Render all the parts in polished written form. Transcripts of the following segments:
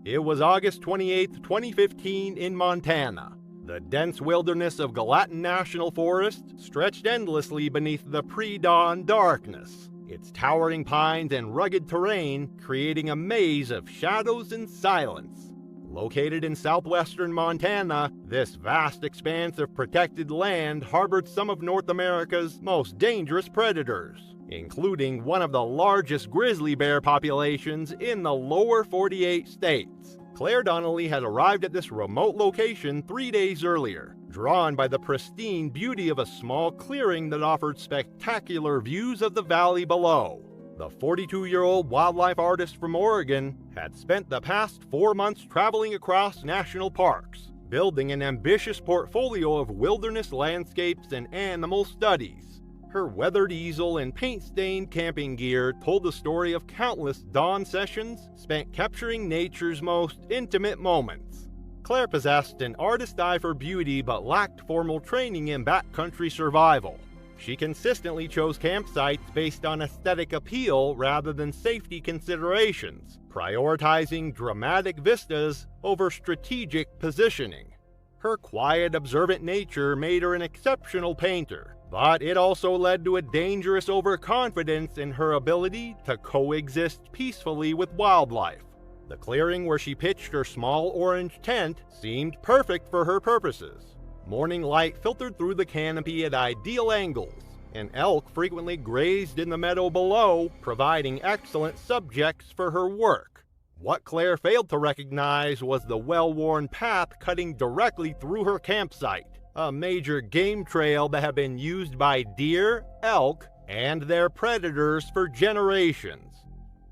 It was August 28, 2015 in Montana. The dense wilderness of Gallatin National Forest stretched endlessly beneath the pre-dawn darkness, its towering pines and rugged terrain creating a maze of shadows and silence. Located in southwestern Montana, this vast expanse of protected land harbored some of North America's most dangerous predators, including one of the largest grizzly bear populations in the lower 48 states. Claire Donnelly had arrived at this remote location 3 days earlier, drawn by the pristine beauty of a small clearing that offered spectacular views of the valley below. The 42-year-old wildlife artist from Oregon had spent the past 4 months traveling across national parks, building an ambitious portfolio of wilderness landscapes and animal studies. Her weathered easel and paint-stained camping gear told the story of countless dawn sessions spent capturing nature's most intimate moments. Claire possessed an artist's eye for beauty but lacked formal training in backcountry survival. She consistently chose campsites based on aesthetic appeal rather than safety considerations, prioritizing dramatic vistas over strategic positioning. Her quiet, observant nature made her an exceptional painter, but it also led to a dangerous overconfidence in her ability to coexist peacefully with wildlife. The clearing where she pitched her small orange tent seemed perfect for her purposes. Morning light filtered through the canopy at ideal angles, and elk frequently grazed in the meadow below, providing excellent subjects for her work. What Claire failed to recognize was the well-worn path cutting directly through her campsite, a major game trail that had been used by deer, elk, and their predators for generations.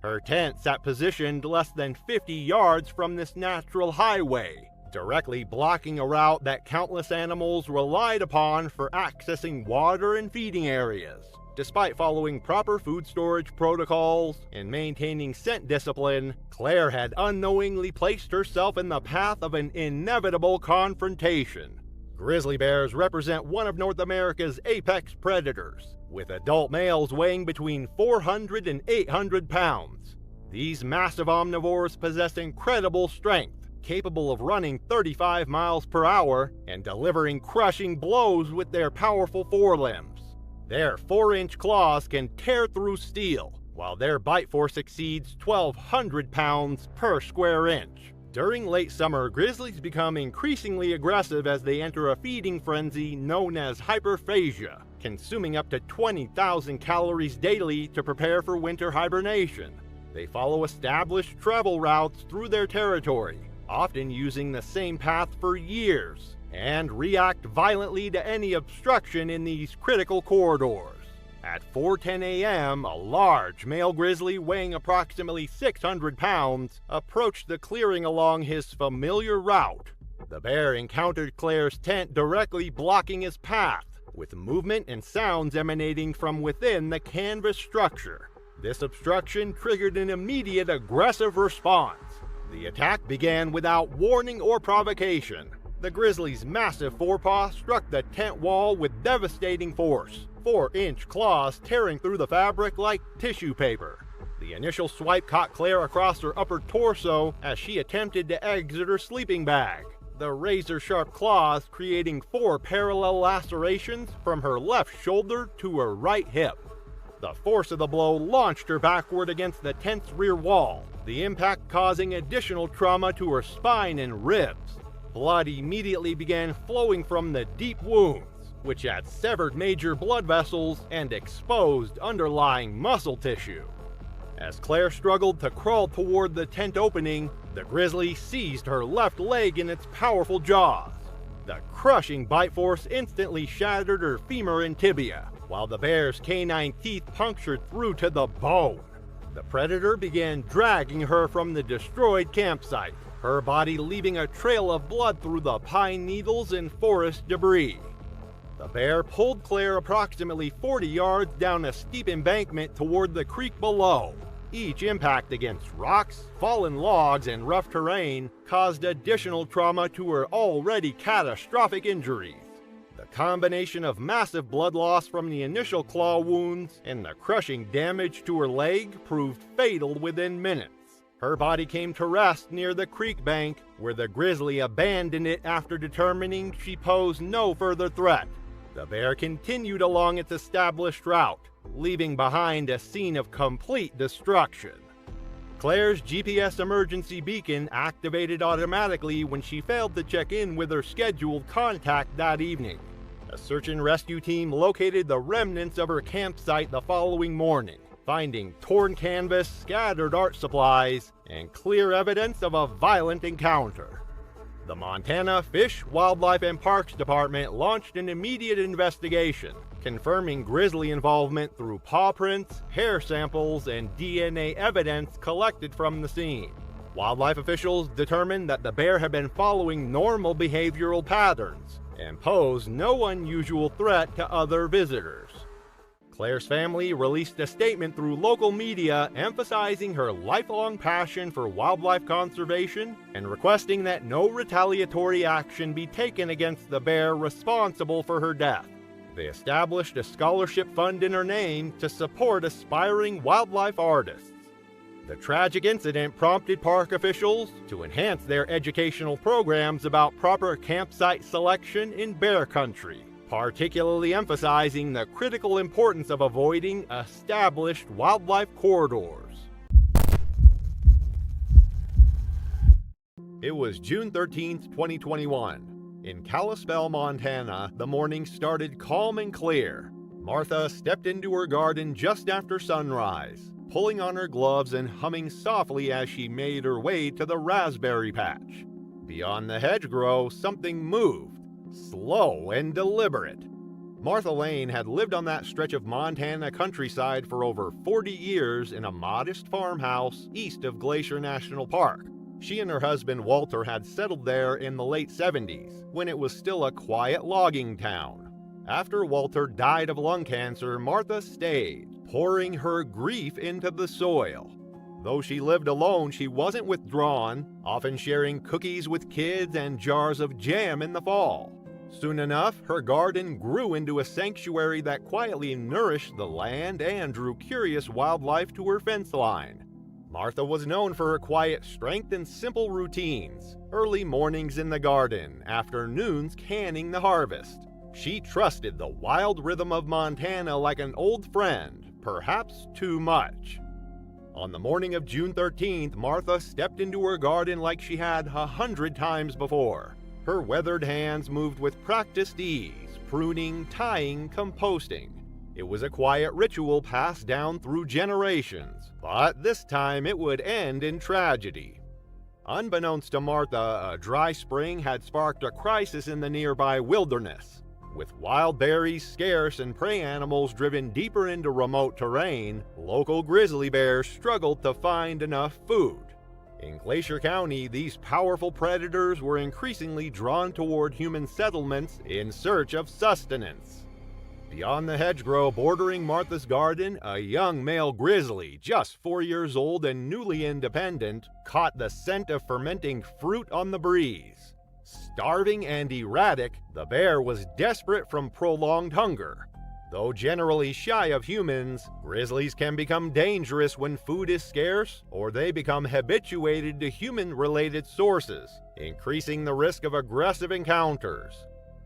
Her tent sat positioned less than 50 yards from this natural highway, directly blocking a route that countless animals relied upon for accessing water and feeding areas. Despite following proper food storage protocols and maintaining scent discipline, Claire had unknowingly placed herself in the path of an inevitable confrontation. Grizzly bears represent one of North America's apex predators, with adult males weighing between 400 and 800 pounds. These massive omnivores possess incredible strength, capable of running 35 miles per hour and delivering crushing blows with their powerful forelimbs. Their 4-inch claws can tear through steel, while their bite force exceeds 1,200 pounds per square inch. During late summer, grizzlies become increasingly aggressive as they enter a feeding frenzy known as hyperphagia, consuming up to 20,000 calories daily to prepare for winter hibernation. They follow established travel routes through their territory, often using the same path for years, and react violently to any obstruction in these critical corridors. At 4:10 a.m., a large male grizzly weighing approximately 600 pounds approached the clearing along his familiar route. The bear encountered Claire's tent directly blocking his path, with movement and sounds emanating from within the canvas structure. This obstruction triggered an immediate aggressive response. The attack began without warning or provocation. The grizzly's massive forepaw struck the tent wall with devastating force, 4-inch claws tearing through the fabric like tissue paper. The initial swipe caught Claire across her upper torso as she attempted to exit her sleeping bag, the razor-sharp claws creating 4 parallel lacerations from her left shoulder to her right hip. The force of the blow launched her backward against the tent's rear wall, the impact causing additional trauma to her spine and ribs. Blood immediately began flowing from the deep wounds, which had severed major blood vessels and exposed underlying muscle tissue. As Claire struggled to crawl toward the tent opening, the grizzly seized her left leg in its powerful jaws. The crushing bite force instantly shattered her femur and tibia, while the bear's canine teeth punctured through to the bone. The predator began dragging her from the destroyed campsite, her body leaving a trail of blood through the pine needles and forest debris. The bear pulled Claire approximately 40 yards down a steep embankment toward the creek below. Each impact against rocks, fallen logs, and rough terrain caused additional trauma to her already catastrophic injuries. The combination of massive blood loss from the initial claw wounds and the crushing damage to her leg proved fatal within minutes. Her body came to rest near the creek bank, where the grizzly abandoned it after determining she posed no further threat. The bear continued along its established route, leaving behind a scene of complete destruction. Claire's GPS emergency beacon activated automatically when she failed to check in with her scheduled contact that evening. A search and rescue team located the remnants of her campsite the following morning, finding torn canvas, scattered art supplies, and clear evidence of a violent encounter. The Montana Fish, Wildlife, and Parks Department launched an immediate investigation, confirming grizzly involvement through paw prints, hair samples, and DNA evidence collected from the scene. Wildlife officials determined that the bear had been following normal behavioral patterns and posed no unusual threat to other visitors. Claire's family released a statement through local media emphasizing her lifelong passion for wildlife conservation and requesting that no retaliatory action be taken against the bear responsible for her death. They established a scholarship fund in her name to support aspiring wildlife artists. The tragic incident prompted park officials to enhance their educational programs about proper campsite selection in bear country, particularly emphasizing the critical importance of avoiding established wildlife corridors. It was June 13, 2021. In Kalispell, Montana, the morning started calm and clear. Martha stepped into her garden just after sunrise, pulling on her gloves and humming softly as she made her way to the raspberry patch. Beyond the hedgerow, something moved, slow and deliberate. Martha Lane had lived on that stretch of Montana countryside for over 40 years in a modest farmhouse east of Glacier National Park. She and her husband Walter had settled there in the late 70s, when it was still a quiet logging town. After Walter died of lung cancer, Martha stayed, pouring her grief into the soil. Though she lived alone, she wasn't withdrawn, often sharing cookies with kids and jars of jam in the fall. Soon enough, her garden grew into a sanctuary that quietly nourished the land and drew curious wildlife to her fence line. Martha was known for her quiet strength and simple routines, early mornings in the garden, afternoons canning the harvest. She trusted the wild rhythm of Montana like an old friend, perhaps too much. On the morning of June 13th, Martha stepped into her garden like she had 100 times before. Her weathered hands moved with practiced ease, pruning, tying, composting. It was a quiet ritual passed down through generations, but this time it would end in tragedy. Unbeknownst to Martha, a dry spring had sparked a crisis in the nearby wilderness. With wild berries scarce and prey animals driven deeper into remote terrain, local grizzly bears struggled to find enough food. In Glacier County, these powerful predators were increasingly drawn toward human settlements in search of sustenance. Beyond the hedgerow bordering Martha's garden, a young male grizzly, just 4 years old and newly independent, caught the scent of fermenting fruit on the breeze. Starving and erratic, the bear was desperate from prolonged hunger. Though generally shy of humans, grizzlies can become dangerous when food is scarce, or they become habituated to human-related sources, increasing the risk of aggressive encounters.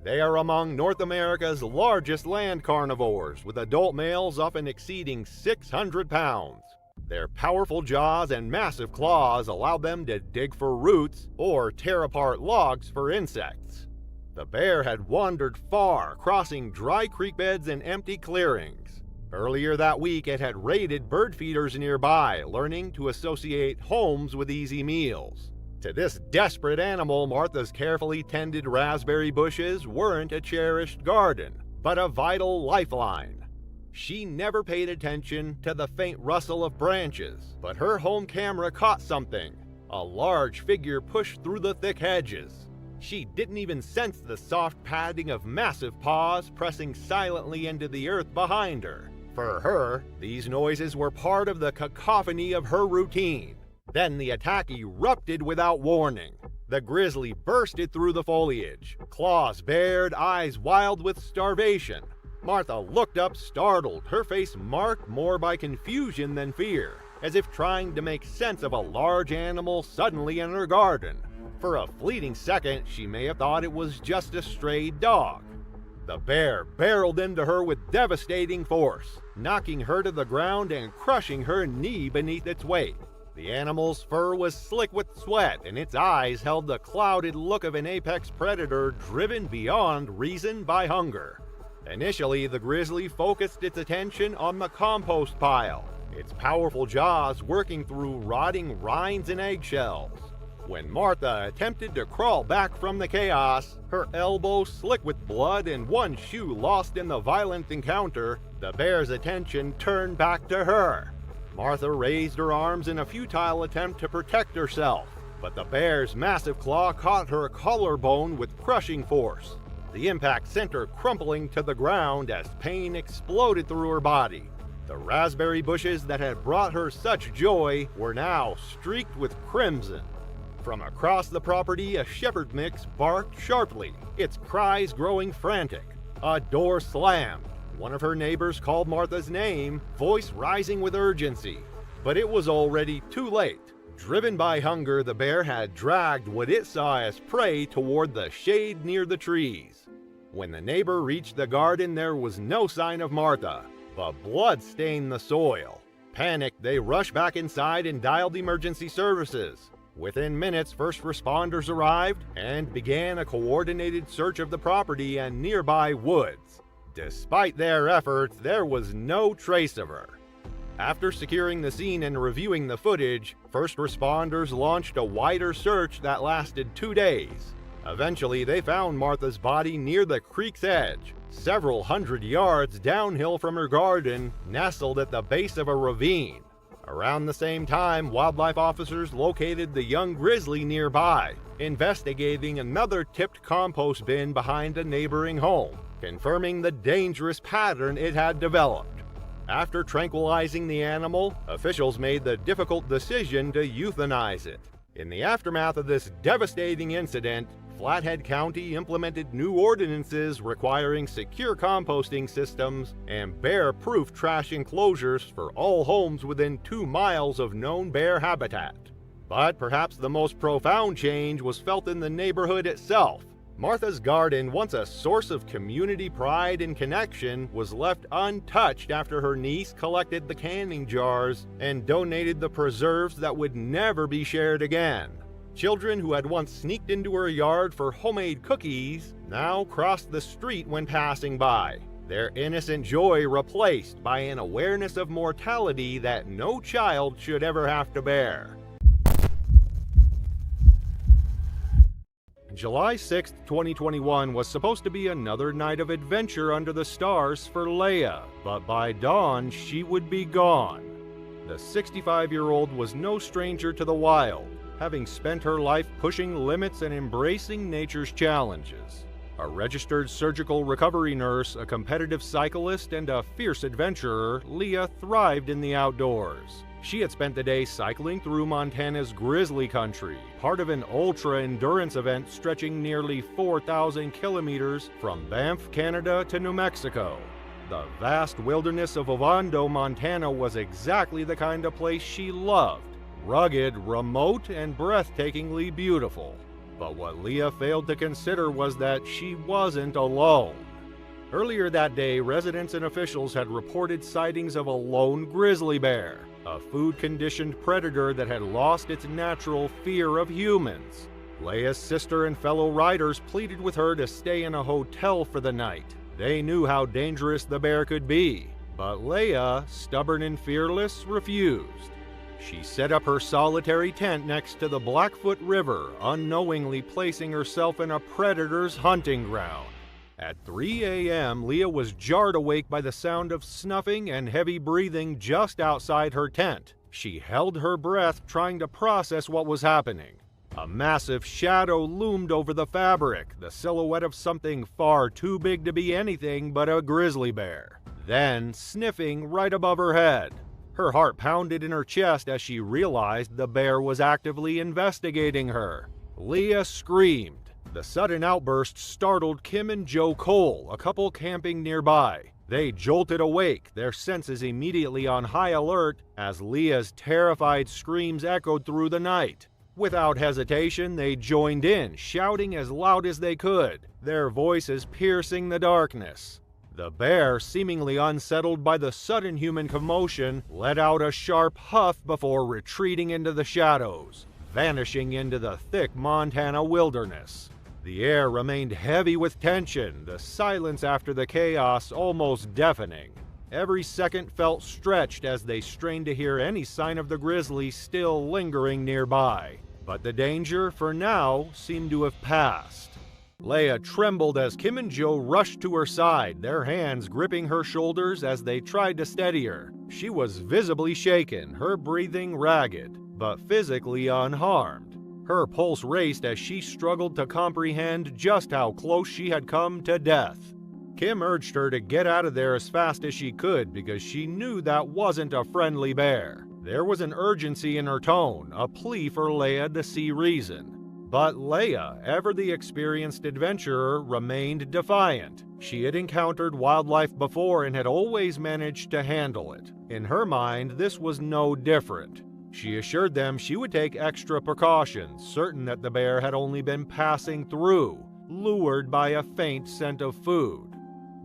They are among North America's largest land carnivores, with adult males often exceeding 600 pounds. Their powerful jaws and massive claws allow them to dig for roots or tear apart logs for insects. The bear had wandered far, crossing dry creek beds and empty clearings. Earlier that week, it had raided bird feeders nearby, learning to associate homes with easy meals. To this desperate animal, Martha's carefully tended raspberry bushes weren't a cherished garden, but a vital lifeline. She never paid attention to the faint rustle of branches, but her home camera caught something. A large figure pushed through the thick hedges. She didn't even sense the soft padding of massive paws pressing silently into the earth behind her. For her, these noises were part of the cacophony of her routine. Then the attack erupted without warning. The grizzly bursted through the foliage, claws bared, eyes wild with starvation. Martha looked up startled, her face marked more by confusion than fear. as if trying to make sense of a large animal suddenly in her garden. For a fleeting second, she may have thought it was just a stray dog. The bear barreled into her with devastating force, knocking her to the ground and crushing her knee beneath its weight. The animal's fur was slick with sweat, and its eyes held the clouded look of an apex predator driven beyond reason by hunger. Initially, the grizzly focused its attention on the compost pile, its powerful jaws working through rotting rinds and eggshells. When Martha attempted to crawl back from the chaos, her elbow slick with blood and one shoe lost in the violent encounter, the bear's attention turned back to her. Martha raised her arms in a futile attempt to protect herself, but the bear's massive claw caught her collarbone with crushing force. The impact sent her crumpling to the ground as pain exploded through her body. The raspberry bushes that had brought her such joy were now streaked with crimson. From across the property, a shepherd mix barked sharply, its cries growing frantic. A door slammed. One of her neighbors called Martha's name, voice rising with urgency. But it was already too late. Driven by hunger, the bear had dragged what it saw as prey toward the shade near the trees. When the neighbor reached the garden, there was no sign of Martha, but blood stained the soil. Panicked, they rushed back inside and dialed emergency services. Within minutes, first responders arrived and began a coordinated search of the property and nearby woods. Despite their efforts, there was no trace of her. After securing the scene and reviewing the footage, first responders launched a wider search that lasted 2 days. Eventually, they found Martha's body near the creek's edge, several hundred yards downhill from her garden, nestled at the base of a ravine. Around the same time, wildlife officers located the young grizzly nearby, investigating another tipped compost bin behind a neighboring home, confirming the dangerous pattern it had developed. After tranquilizing the animal, officials made the difficult decision to euthanize it. In the aftermath of this devastating incident, Flathead County implemented new ordinances requiring secure composting systems and bear-proof trash enclosures for all homes within 2 miles of known bear habitat. But perhaps the most profound change was felt in the neighborhood itself. Martha's garden, once a source of community pride and connection, was left untouched after her niece collected the canning jars and donated the preserves that would never be shared again. Children who had once sneaked into her yard for homemade cookies now crossed the street when passing by, their innocent joy replaced by an awareness of mortality that no child should ever have to bear. July 6, 2021 was supposed to be another night of adventure under the stars for Leia, but by dawn she would be gone. The 65-year-old was no stranger to the wild, having spent her life pushing limits and embracing nature's challenges. A registered surgical recovery nurse, a competitive cyclist, and a fierce adventurer, Leah thrived in the outdoors. She had spent the day cycling through Montana's Grizzly country, part of an ultra-endurance event stretching nearly 4,000 kilometers from Banff, Canada to New Mexico. The vast wilderness of Ovando, Montana was exactly the kind of place she loved. Rugged, remote, and breathtakingly beautiful. But what Leah failed to consider was that she wasn't alone. Earlier that day, residents and officials had reported sightings of a lone grizzly bear, a food-conditioned predator that had lost its natural fear of humans. Leia's sister and fellow riders pleaded with her to stay in a hotel for the night. They knew how dangerous the bear could be, but Leia, stubborn and fearless, refused. She set up her solitary tent next to the Blackfoot River, unknowingly placing herself in a predator's hunting ground. At 3 a.m., Leah was jarred awake by the sound of snuffing and heavy breathing just outside her tent. She held her breath, trying to process what was happening. A massive shadow loomed over the fabric, the silhouette of something far too big to be anything but a grizzly bear. Then, sniffing right above her head. Her heart pounded in her chest as she realized the bear was actively investigating her. Leah screamed. The sudden outburst startled Kim and Joe Cole, a couple camping nearby. They jolted awake, their senses immediately on high alert as Leah's terrified screams echoed through the night. Without hesitation, they joined in, shouting as loud as they could, their voices piercing the darkness. The bear, seemingly unsettled by the sudden human commotion, let out a sharp huff before retreating into the shadows, vanishing into the thick Montana wilderness. The air remained heavy with tension, the silence after the chaos almost deafening. Every second felt stretched as they strained to hear any sign of the grizzly still lingering nearby. But the danger, for now, seemed to have passed. Leah trembled as Kim and Joe rushed to her side, their hands gripping her shoulders as they tried to steady her. She was visibly shaken, her breathing ragged, but physically unharmed. Her pulse raced as she struggled to comprehend just how close she had come to death. Kim urged her to get out of there as fast as she could because she knew that wasn't a friendly bear. There was an urgency in her tone, a plea for Leah to see reason. But Leah, ever the experienced adventurer, remained defiant. She had encountered wildlife before and had always managed to handle it. In her mind, this was no different. She assured them she would take extra precautions, certain that the bear had only been passing through, lured by a faint scent of food.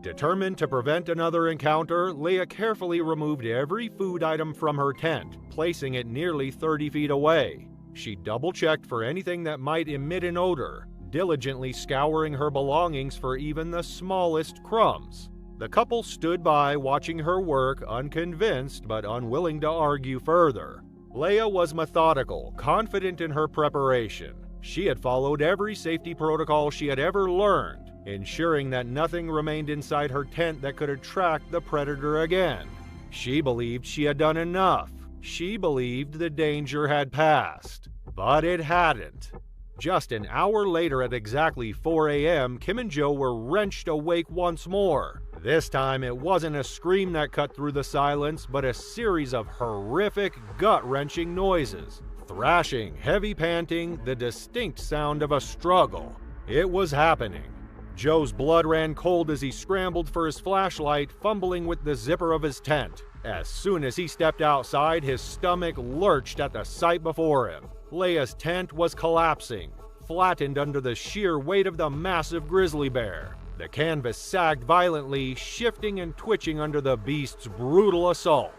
Determined to prevent another encounter, Leah carefully removed every food item from her tent, placing it nearly 30 feet away. She double-checked for anything that might emit an odor, diligently scouring her belongings for even the smallest crumbs. The couple stood by watching her work, unconvinced but unwilling to argue further. Leah was methodical, confident in her preparation. She had followed every safety protocol she had ever learned, ensuring that nothing remained inside her tent that could attract the predator again. She believed she had done enough. She believed the danger had passed, but it hadn't. Just an hour later at exactly 4 a.m., Kim and Joe were wrenched awake once more. This time it wasn't a scream that cut through the silence, but a series of horrific, gut-wrenching noises. Thrashing, heavy panting, the distinct sound of a struggle. It was happening. Joe's blood ran cold as he scrambled for his flashlight, fumbling with the zipper of his tent. As soon as he stepped outside, his stomach lurched at the sight before him. Leah's tent was collapsing, flattened under the sheer weight of the massive grizzly bear. The canvas sagged violently, shifting and twitching under the beast's brutal assault.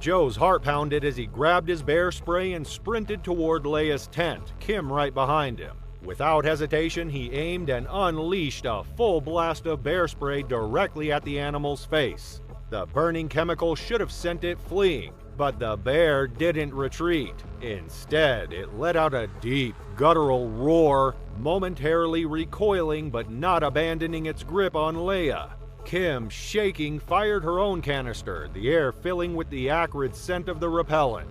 Joe's heart pounded as he grabbed his bear spray and sprinted toward Leah's tent, Kim right behind him. Without hesitation, he aimed and unleashed a full blast of bear spray directly at the animal's face. The burning chemical should have sent it fleeing, but the bear didn't retreat. Instead, it let out a deep, guttural roar, momentarily recoiling but not abandoning its grip on Leah. Kim, shaking, fired her own canister, the air filling with the acrid scent of the repellent.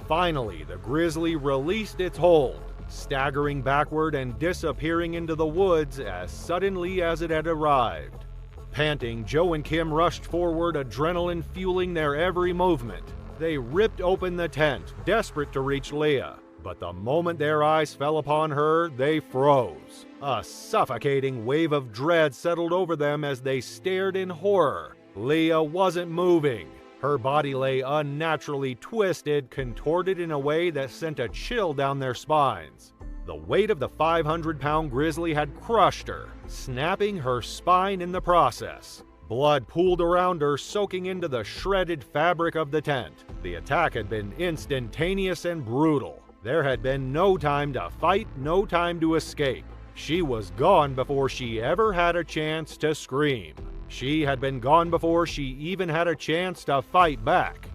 Finally, the grizzly released its hold, staggering backward and disappearing into the woods as suddenly as it had arrived. Panting, Joe and Kim rushed forward, adrenaline fueling their every movement. They ripped open the tent, desperate to reach Leah. But the moment their eyes fell upon her, they froze. A suffocating wave of dread settled over them as they stared in horror. Leah wasn't moving. Her body lay unnaturally twisted, contorted in a way that sent a chill down their spines. The weight of the 500-pound grizzly had crushed her, snapping her spine in the process. Blood pooled around her, soaking into the shredded fabric of the tent. The attack had been instantaneous and brutal. There had been no time to fight, no time to escape. She was gone before she ever had a chance to scream. She had been gone before she even had a chance to fight back.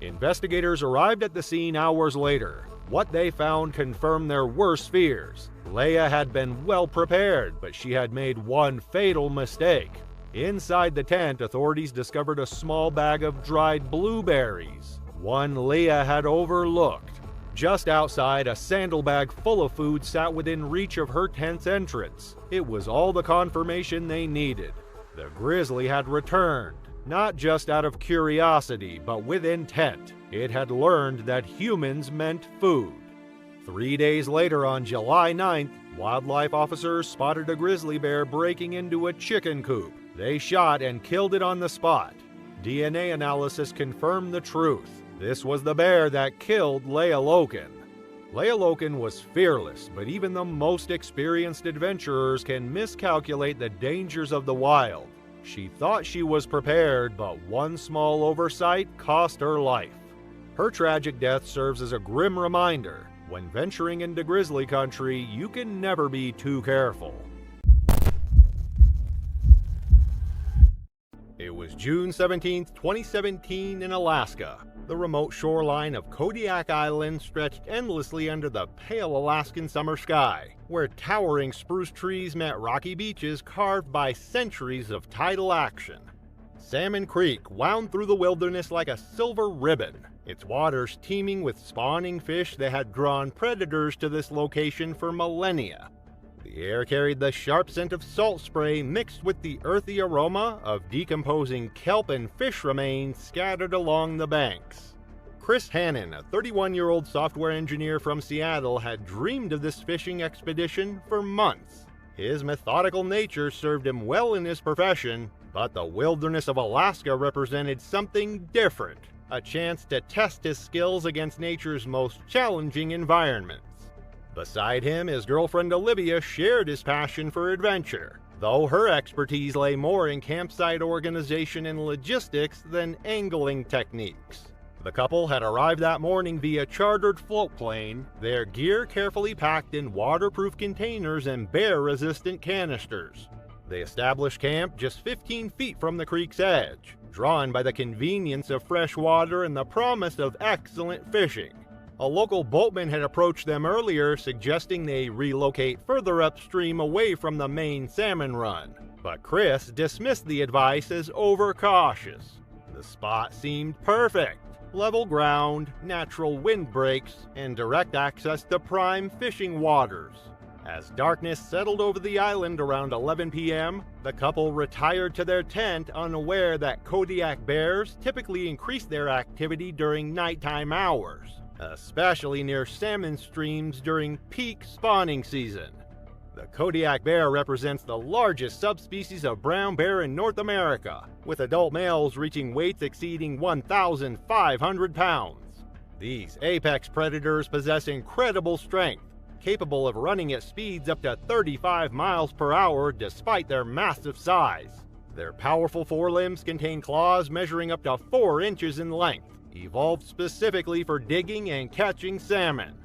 Investigators arrived at the scene hours later. What they found confirmed their worst fears. Leah had been well prepared, but she had made one fatal mistake. Inside the tent, authorities discovered a small bag of dried blueberries, one Leah had overlooked. Just outside, a sandal bag full of food sat within reach of her tent's entrance. It was all the confirmation they needed. The grizzly had returned, not just out of curiosity, but with intent. It had learned that humans meant food. 3 days later, on July 9th, wildlife officers spotted a grizzly bear breaking into a chicken coop. They shot and killed it on the spot. DNA analysis confirmed the truth. This was the bear that killed Leia Loken. Leia Loken was fearless, but even the most experienced adventurers can miscalculate the dangers of the wild. She thought she was prepared, but one small oversight cost her life. Her tragic death serves as a grim reminder. When venturing into grizzly country, you can never be too careful. It was June 17, 2017 in Alaska. The remote shoreline of Kodiak Island stretched endlessly under the pale Alaskan summer sky, where towering spruce trees met rocky beaches carved by centuries of tidal action. Salmon Creek wound through the wilderness like a silver ribbon, its waters teeming with spawning fish that had drawn predators to this location for millennia. The air carried the sharp scent of salt spray mixed with the earthy aroma of decomposing kelp and fish remains scattered along the banks. Chris Hannon, a 31-year-old software engineer from Seattle, had dreamed of this fishing expedition for months. His methodical nature served him well in his profession, but the wilderness of Alaska represented something different, a chance to test his skills against nature's most challenging environments. Beside him, his girlfriend Olivia shared his passion for adventure, though her expertise lay more in campsite organization and logistics than angling techniques. The couple had arrived that morning via chartered float plane, their gear carefully packed in waterproof containers and bear-resistant canisters. They established camp just 15 feet from the creek's edge, drawn by the convenience of fresh water and the promise of excellent fishing. A local boatman had approached them earlier, suggesting they relocate further upstream away from the main salmon run, but Chris dismissed the advice as overcautious. The spot seemed perfect. Level ground, natural wind breaks, and direct access to prime fishing waters. As darkness settled over the island around 11 p.m., the couple retired to their tent, unaware that Kodiak bears typically increase their activity during nighttime hours, especially near salmon streams during peak spawning season. The Kodiak bear represents the largest subspecies of brown bear in North America, with adult males reaching weights exceeding 1,500 pounds. These apex predators possess incredible strength, capable of running at speeds up to 35 miles per hour despite their massive size. Their powerful forelimbs contain claws measuring up to 4 inches in length, evolved specifically for digging and catching salmon.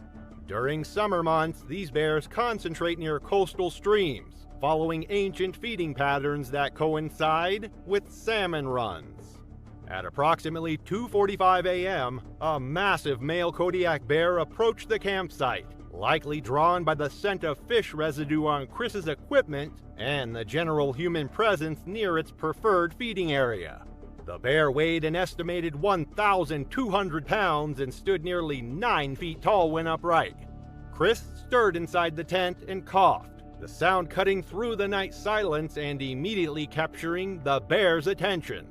During summer months, these bears concentrate near coastal streams, following ancient feeding patterns that coincide with salmon runs. At approximately 2:45 a.m., a massive male Kodiak bear approached the campsite, likely drawn by the scent of fish residue on Chris's equipment and the general human presence near its preferred feeding area. The bear weighed an estimated 1,200 pounds and stood nearly 9 feet tall when upright. Chris stirred inside the tent and coughed, the sound cutting through the night silence and immediately capturing the bear's attention.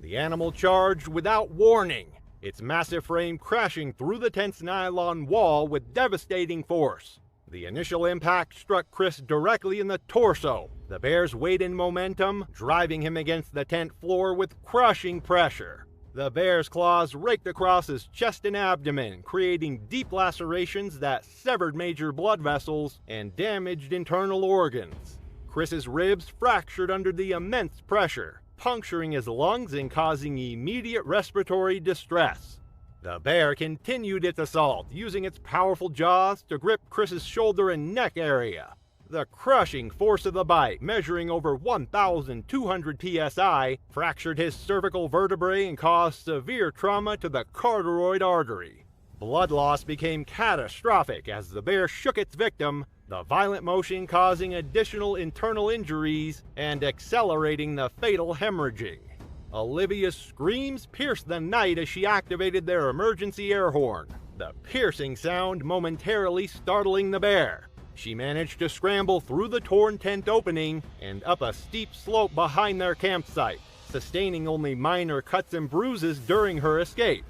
The animal charged without warning, its massive frame crashing through the tent's nylon wall with devastating force. The initial impact struck Chris directly in the torso, the bear's weight and momentum driving him against the tent floor with crushing pressure. The bear's claws raked across his chest and abdomen, creating deep lacerations that severed major blood vessels and damaged internal organs. Chris's ribs fractured under the immense pressure, puncturing his lungs and causing immediate respiratory distress. The bear continued its assault, using its powerful jaws to grip Chris's shoulder and neck area. The crushing force of the bite, measuring over 1,200 psi, fractured his cervical vertebrae and caused severe trauma to the carotid artery. Blood loss became catastrophic as the bear shook its victim, the violent motion causing additional internal injuries and accelerating the fatal hemorrhaging. Olivia's screams pierced the night as she activated their emergency air horn, the piercing sound momentarily startling the bear. She managed to scramble through the torn tent opening and up a steep slope behind their campsite, sustaining only minor cuts and bruises during her escape.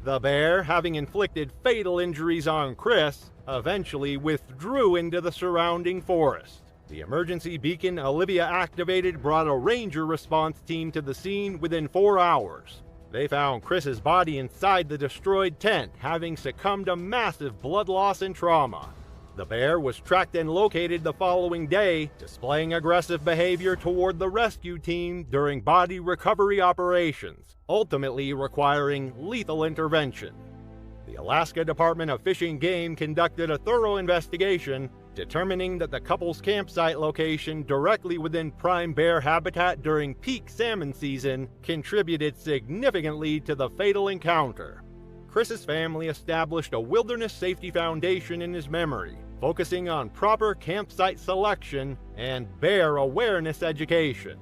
The bear, having inflicted fatal injuries on Chris, eventually withdrew into the surrounding forest. The emergency beacon Olivia activated brought a ranger response team to the scene within 4 hours. They found Chris's body inside the destroyed tent, having succumbed to massive blood loss and trauma. The bear was tracked and located the following day, displaying aggressive behavior toward the rescue team during body recovery operations, ultimately requiring lethal intervention. The Alaska Department of Fish and Game conducted a thorough investigation, determining that the couple's campsite location directly within prime bear habitat during peak salmon season contributed significantly to the fatal encounter. Chris's family established a wilderness safety foundation in his memory, focusing on proper campsite selection and bear awareness education.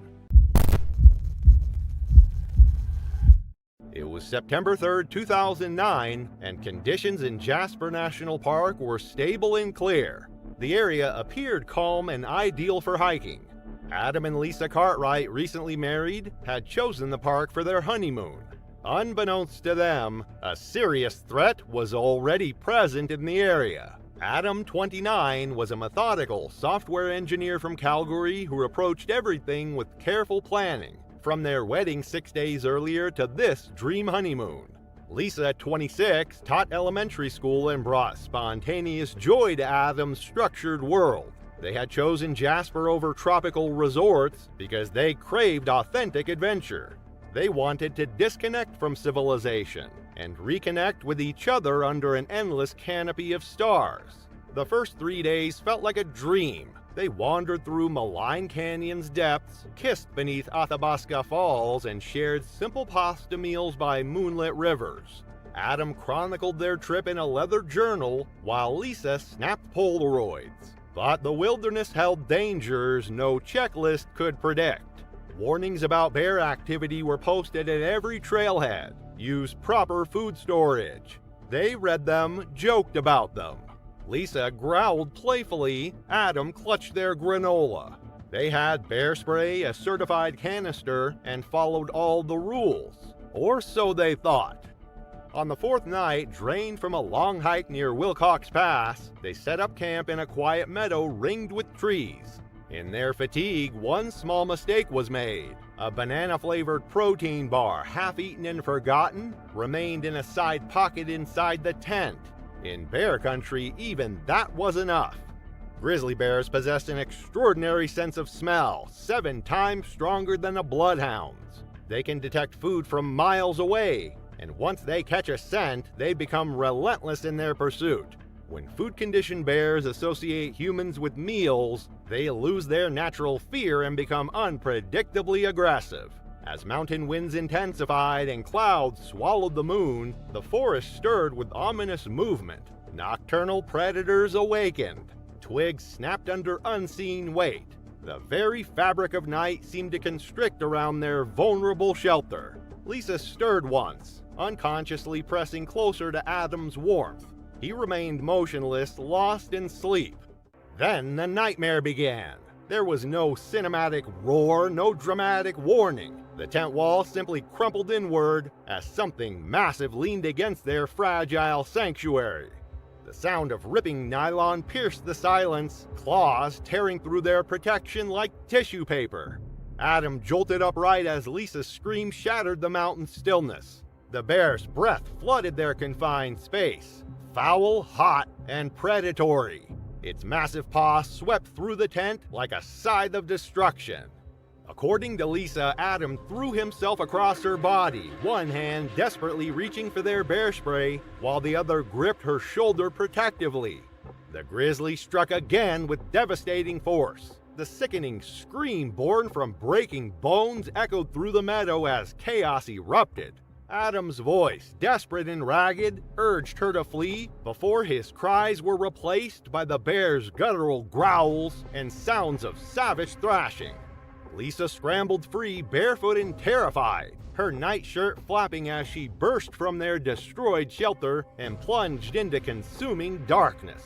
It was September 3, 2009, and conditions in Jasper National Park were stable and clear. The area appeared calm and ideal for hiking. Adam and Lisa Cartwright, recently married, had chosen the park for their honeymoon. Unbeknownst to them, a serious threat was already present in the area. Adam, 29, was a methodical software engineer from Calgary who approached everything with careful planning, from their wedding 6 days earlier to this dream honeymoon. Lisa, 26, taught elementary school and brought spontaneous joy to Adam's structured world. They had chosen Jasper over tropical resorts because they craved authentic adventure. They wanted to disconnect from civilization and reconnect with each other under an endless canopy of stars. The first 3 days felt like a dream. They wandered through Malign Canyon's depths, kissed beneath Athabasca Falls, and shared simple pasta meals by moonlit rivers. Adam chronicled their trip in a leather journal, while Lisa snapped Polaroids. But the wilderness held dangers no checklist could predict. Warnings about bear activity were posted at every trailhead. Use proper food storage. They read them, joked about them. Lisa growled playfully. Adam clutched their granola. They had bear spray, a certified canister, and followed all the rules. Or so they thought. On the fourth night, drained from a long hike near Wilcox Pass, they set up camp in a quiet meadow ringed with trees. In their fatigue, one small mistake was made. A banana-flavored protein bar, half-eaten and forgotten, remained in a side pocket inside the tent. In bear country, even that was enough. Grizzly bears possessed an extraordinary sense of smell, 7 times stronger than a bloodhound's. They can detect food from miles away, and once they catch a scent, they become relentless in their pursuit. When food-conditioned bears associate humans with meals, they lose their natural fear and become unpredictably aggressive. As mountain winds intensified and clouds swallowed the moon, the forest stirred with ominous movement. Nocturnal predators awakened. Twigs snapped under unseen weight. The very fabric of night seemed to constrict around their vulnerable shelter. Lisa stirred once, unconsciously pressing closer to Adam's warmth. He remained motionless, lost in sleep. Then the nightmare began. There was no cinematic roar, no dramatic warning. The tent wall simply crumpled inward as something massive leaned against their fragile sanctuary. The sound of ripping nylon pierced the silence, claws tearing through their protection like tissue paper. Adam jolted upright as Lisa's scream shattered the mountain's stillness. The bear's breath flooded their confined space, foul, hot, and predatory. Its massive paw swept through the tent like a scythe of destruction. According to Lisa, Adam threw himself across her body, one hand desperately reaching for their bear spray, while the other gripped her shoulder protectively. The grizzly struck again with devastating force. The sickening scream born from breaking bones echoed through the meadow as chaos erupted. Adam's voice, desperate and ragged, urged her to flee before his cries were replaced by the bear's guttural growls and sounds of savage thrashing. Lisa scrambled free, barefoot and terrified, her nightshirt flapping as she burst from their destroyed shelter and plunged into consuming darkness.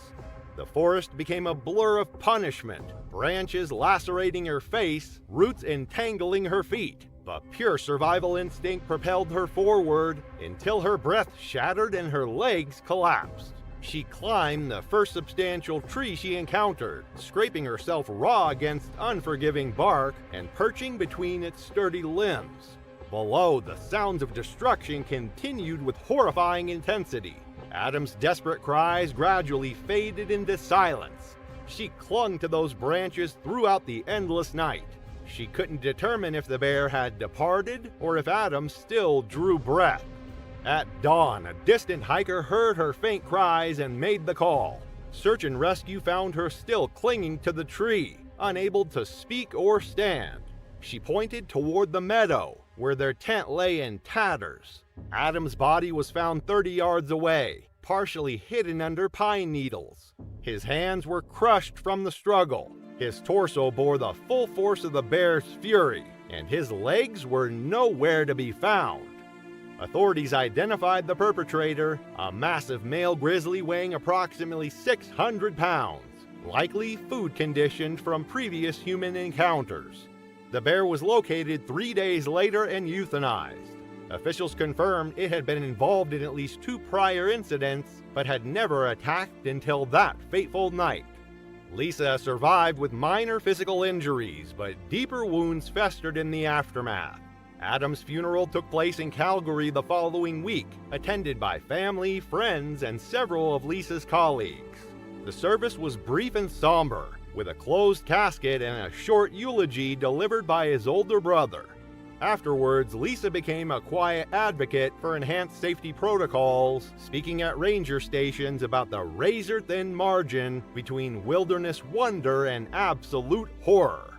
The forest became a blur of punishment, branches lacerating her face, roots entangling her feet. But pure survival instinct propelled her forward until her breath shattered and her legs collapsed. She climbed the first substantial tree she encountered, scraping herself raw against unforgiving bark and perching between its sturdy limbs. Below, the sounds of destruction continued with horrifying intensity. Adam's desperate cries gradually faded into silence. She clung to those branches throughout the endless night. She couldn't determine if the bear had departed or if Adam still drew breath. At dawn, a distant hiker heard her faint cries and made the call. Search and rescue found her still clinging to the tree, unable to speak or stand. She pointed toward the meadow, where their tent lay in tatters. Adam's body was found 30 yards away, partially hidden under pine needles. His hands were crushed from the struggle. His torso bore the full force of the bear's fury, and his legs were nowhere to be found. Authorities identified the perpetrator, a massive male grizzly weighing approximately 600 pounds, likely food conditioned from previous human encounters. The bear was located 3 days later and euthanized. Officials confirmed it had been involved in at least 2 prior incidents, but had never attacked until that fateful night. Lisa survived with minor physical injuries, but deeper wounds festered in the aftermath. Adam's funeral took place in Calgary the following week, attended by family, friends, and several of Lisa's colleagues. The service was brief and somber, with a closed casket and a short eulogy delivered by his older brother. Afterwards, Lisa became a quiet advocate for enhanced safety protocols, speaking at ranger stations about the razor-thin margin between wilderness wonder and absolute horror.